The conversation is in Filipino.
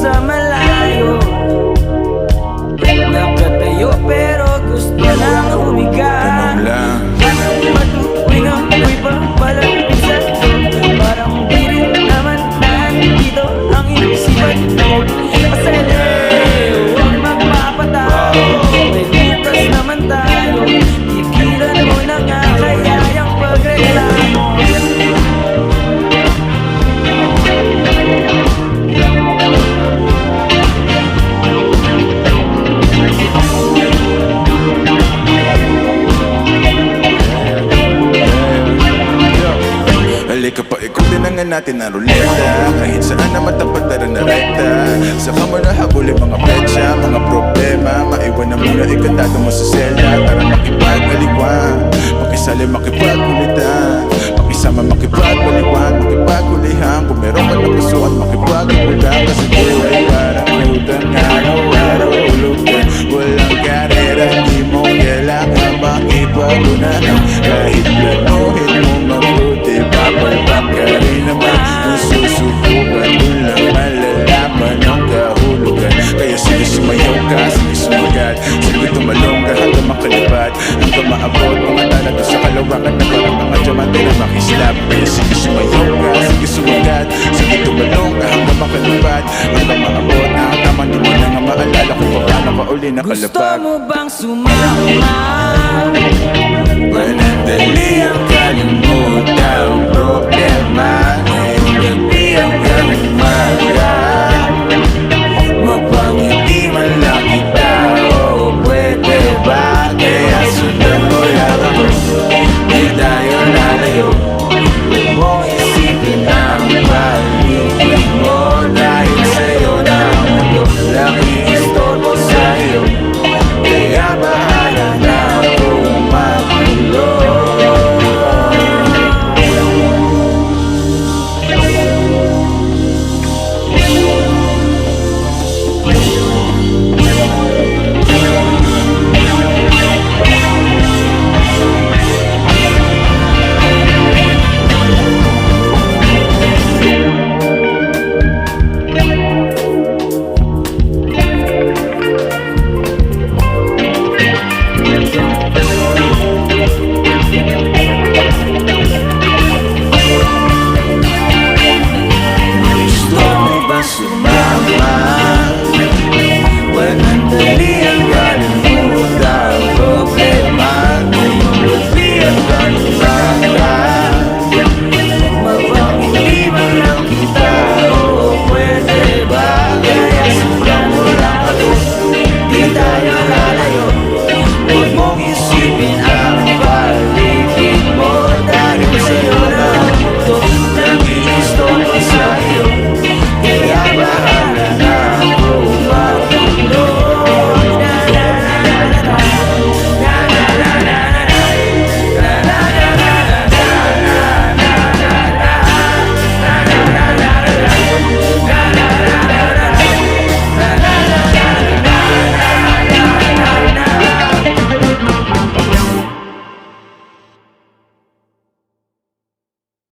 sa malayo. Nakatayo pero gusto lang humiga. Ganun lang. Matuwing ako'y papalapit sa'yo, parang di rin naman nandito ang isipan ko. Pasali, huwag magpapatao, may bukas naman tayo. Tigilan mo na nga kaya yung pagreklamo. Halika pa, ikutin na nga natin ang ruleta. Kahit saan na matapat na rekta. Saka mo na habulin mga petsa, mga problema. Maiwan na muna ikandado mo sa selda. Tara makipag-aliwan, makisali makipag-ulitan, makisama makipag-baliwan, makipag-ulihan. Kung meron ka na puso at makipag-ulitan. Kasi buhay parang lutan, araw-araw ulugan. Walang karera, di mo kailangan makipag-unahan. Kahit planuhin mo mabuti, papalpak ka rin naman. Ang susubukan, dun lang malalaman ang kahulugan. Kaya sige sumayaw ka, sige sumagat, sige tumalong ka hanggang makalipad, hanggang maabot mga talaga sa kalawakan na parang mga diamante na makislap. Kaya sige sumayaw ka, sige sumagat, sige tumalong ka hanggang makalipad, hanggang maabot na ang tama. Di mo na nga maalala kung paano ka uli nakalapag. Gusto mo bang sumama? Panandali ang kalimutan.